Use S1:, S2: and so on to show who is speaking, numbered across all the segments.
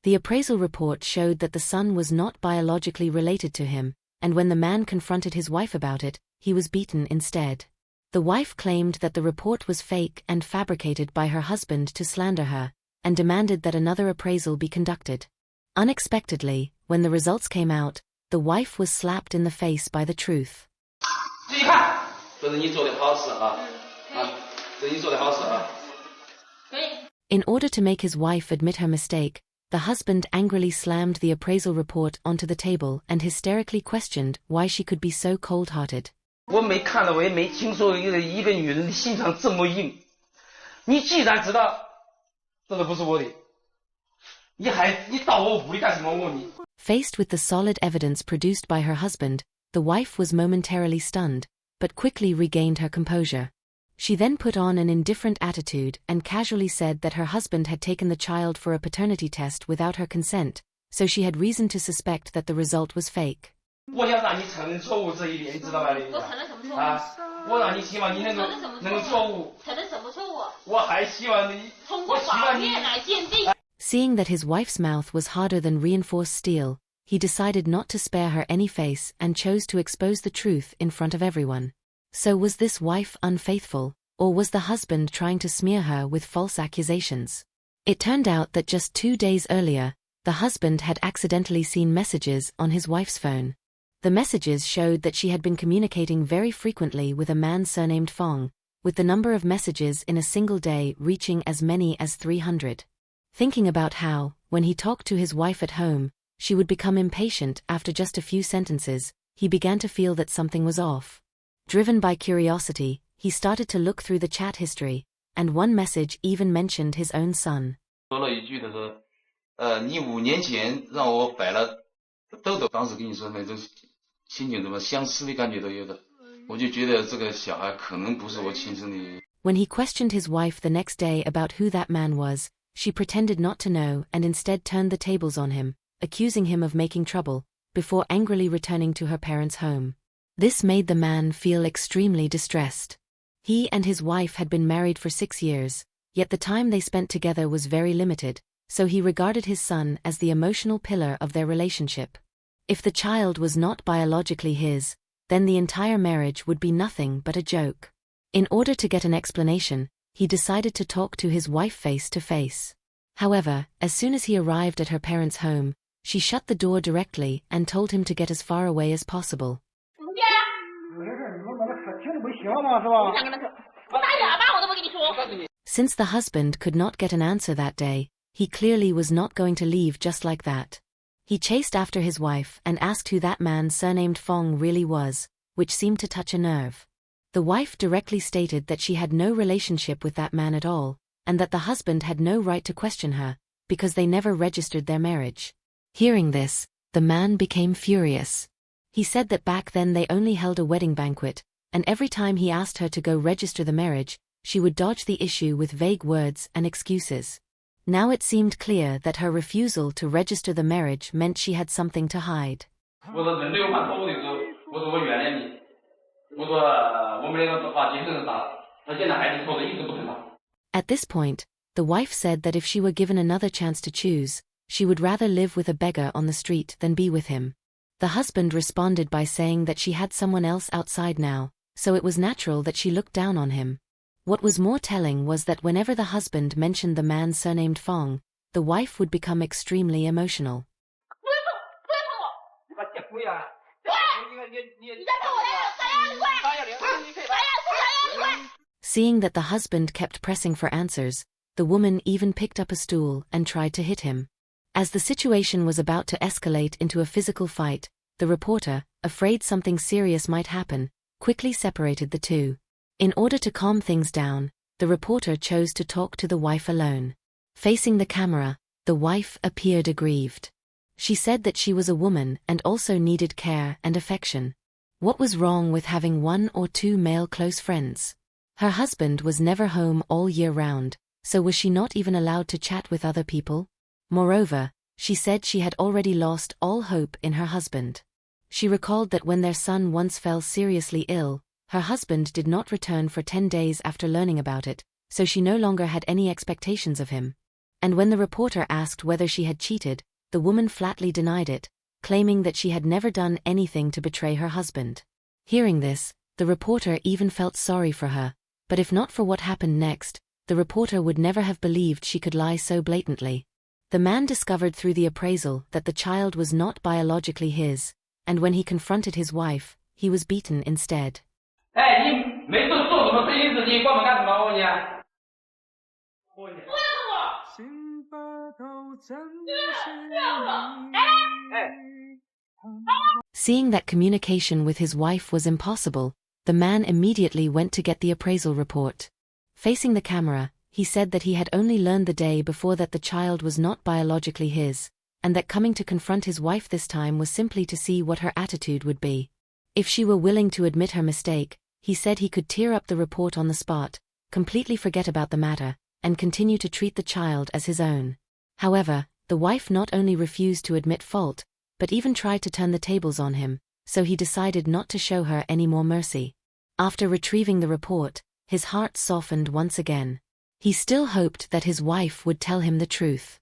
S1: The appraisal report showed that the son was not biologically related to him, and when the man confronted his wife about it, he was beaten instead. The wife claimed that the report was fake and fabricated by her husband to slander her, and demanded that another appraisal be conducted. Unexpectedly, when the results came out, the wife was slapped in the face by the truth. In order to make his wife admit her mistake, the husband angrily slammed the appraisal report onto the table and hysterically questioned why she could be so cold-hearted. Faced with the solid evidence produced by her husband, the wife was momentarily stunned, but quickly regained her composure. She then put on an indifferent attitude and casually said that her husband had taken the child for a paternity test without her consent, so she had reason to suspect that the result was fake. Seeing that his wife's mouth was harder than reinforced steel, he decided not to spare her any face and chose to expose the truth in front of everyone. So was this wife unfaithful, or was the husband trying to smear her with false accusations? It turned out that just 2 days earlier, the husband had accidentally seen messages on his wife's phone. The messages showed that she had been communicating very frequently with a man surnamed Fong, with the number of messages in a single day reaching as many as 300. Thinking about how, when he talked to his wife at home, she would become impatient after just a few sentences, he began to feel that something was off. Driven by curiosity, he started to look through the chat history, and one message even mentioned his own son. When he questioned his wife the next day about who that man was, she pretended not to know and instead turned the tables on him, accusing him of making trouble, before angrily returning to her parents' home. This made the man feel extremely distressed. He and his wife had been married for 6 years, yet the time they spent together was very limited, so he regarded his son as the emotional pillar of their relationship. If the child was not biologically his, then the entire marriage would be nothing but a joke. In order to get an explanation, he decided to talk to his wife face to face. However, as soon as he arrived at her parents' home, she shut the door directly and told him to get as far away as possible. Since the husband could not get an answer that day, he clearly was not going to leave just like that. He chased after his wife and asked who that man surnamed Fong really was, which seemed to touch a nerve. The wife directly stated that she had no relationship with that man at all, and that the husband had no right to question her, because they never registered their marriage. Hearing this, the man became furious. He said that back then they only held a wedding banquet, and every time he asked her to go register the marriage, she would dodge the issue with vague words and excuses. Now it seemed clear that her refusal to register the marriage meant she had something to hide. At this point, the wife said that if she were given another chance to choose, she would rather live with a beggar on the street than be with him. The husband responded by saying that she had someone else outside now, so it was natural that she looked down on him. What was more telling was that whenever the husband mentioned the man surnamed Fong, the wife would become extremely emotional. Seeing that the husband kept pressing for answers, the woman even picked up a stool and tried to hit him. As the situation was about to escalate into a physical fight, the reporter, afraid something serious might happen, quickly separated the two. In order to calm things down, the reporter chose to talk to the wife alone. Facing the camera, the wife appeared aggrieved. She said that she was a woman and also needed care and affection. What was wrong with having 1 or 2 male close friends? Her husband was never home all year round, so was she not even allowed to chat with other people? Moreover, she said she had already lost all hope in her husband. She recalled that when their son once fell seriously ill, her husband did not return for 10 days after learning about it, so she no longer had any expectations of him. And when the reporter asked whether she had cheated, the woman flatly denied it, claiming that she had never done anything to betray her husband. Hearing this, the reporter even felt sorry for her, but if not for what happened next, the reporter would never have believed she could lie so blatantly. The man discovered through the appraisal that the child was not biologically his, and when he confronted his wife, he was beaten instead. Seeing that communication with his wife was impossible, the man immediately went to get the appraisal report. Facing the camera, he said that he had only learned the day before that the child was not biologically his, and that coming to confront his wife this time was simply to see what her attitude would be. If she were willing to admit her mistake, he said he could tear up the report on the spot, completely forget about the matter, and continue to treat the child as his own. However, the wife not only refused to admit fault, but even tried to turn the tables on him, so he decided not to show her any more mercy. After retrieving the report, his heart softened once again. He still hoped that his wife would tell him the truth.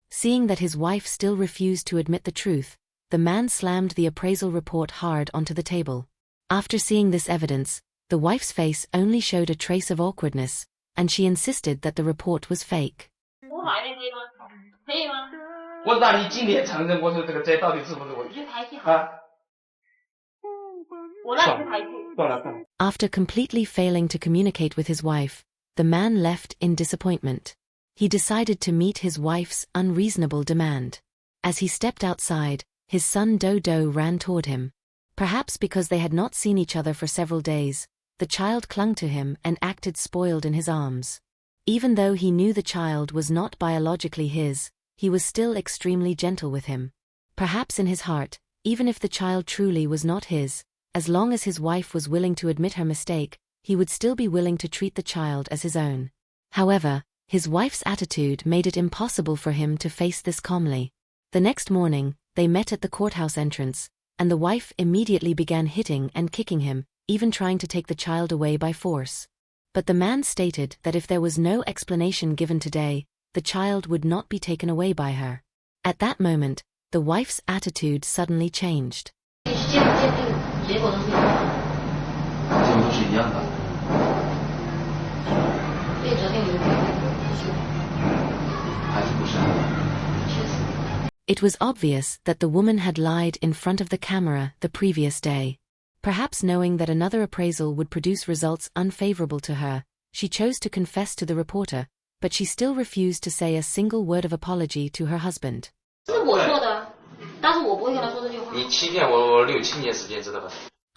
S1: Seeing that his wife still refused to admit the truth, the man slammed the appraisal report hard onto the table. After seeing this evidence, the wife's face only showed a trace of awkwardness, and she insisted that the report was fake. After completely failing to communicate with his wife, the man left in disappointment. He decided to meet his wife's unreasonable demand. As he stepped outside, his son Dodo ran toward him. Perhaps because they had not seen each other for several days, the child clung to him and acted spoiled in his arms. Even though he knew the child was not biologically his, he was still extremely gentle with him. Perhaps in his heart, even if the child truly was not his, as long as his wife was willing to admit her mistake, he would still be willing to treat the child as his own. However, his wife's attitude made it impossible for him to face this calmly. The next morning, they met at the courthouse entrance, and the wife immediately began hitting and kicking him, even trying to take the child away by force. But the man stated that if there was no explanation given today, the child would not be taken away by her. At that moment, the wife's attitude suddenly changed. It was obvious that the woman had lied in front of the camera the previous day. Perhaps knowing that another appraisal would produce results unfavorable to her, she chose to confess to the reporter, but she still refused to say a single word of apology to her husband.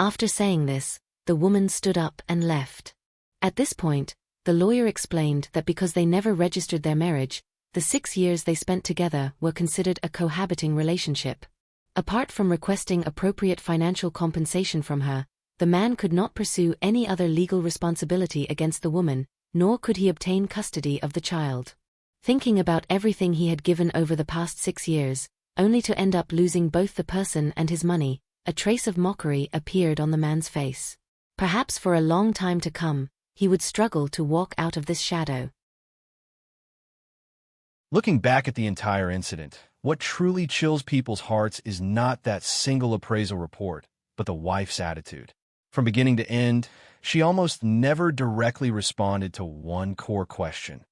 S1: After saying this, the woman stood up and left. At this point, the lawyer explained that because they never registered their marriage, the 6 years they spent together were considered a cohabiting relationship. Apart from requesting appropriate financial compensation from her, the man could not pursue any other legal responsibility against the woman, nor could he obtain custody of the child. Thinking about everything he had given over the past 6 years, only to end up losing both the person and his money, a trace of mockery appeared on the man's face. Perhaps for a long time to come, he would struggle to walk out of this shadow.
S2: Looking back at the entire incident, what truly chills people's hearts is not that single appraisal report, but the wife's attitude. From beginning to end, she almost never directly responded to one core question.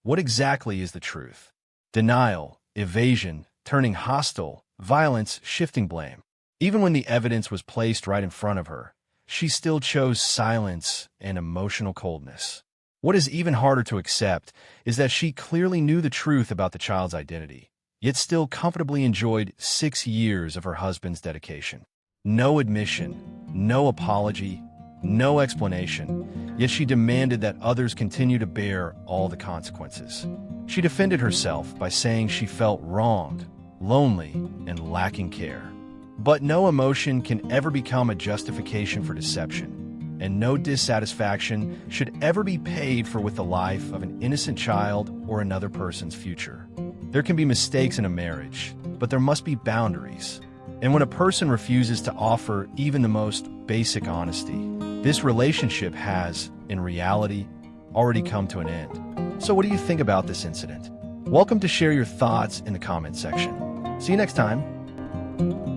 S2: What exactly is the truth? Denial, evasion, turning hostile, violence, shifting blame. Even when the evidence was placed right in front of her, she still chose silence and emotional coldness. What is even harder to accept is that she clearly knew the truth about the child's identity, yet still comfortably enjoyed 6 years of her husband's dedication. No admission, no apology, no explanation, yet she demanded that others continue to bear all the consequences. She defended herself by saying she felt wronged, lonely, and lacking care. But no emotion can ever become a justification for deception. And no dissatisfaction should ever be paid for with the life of an innocent child or another person's future. There can be mistakes in a marriage, but there must be boundaries. And when a person refuses to offer even the most basic honesty, this relationship has, in reality, already come to an end. So what do you think about this incident? Welcome to share your thoughts in the comment section. See you next time.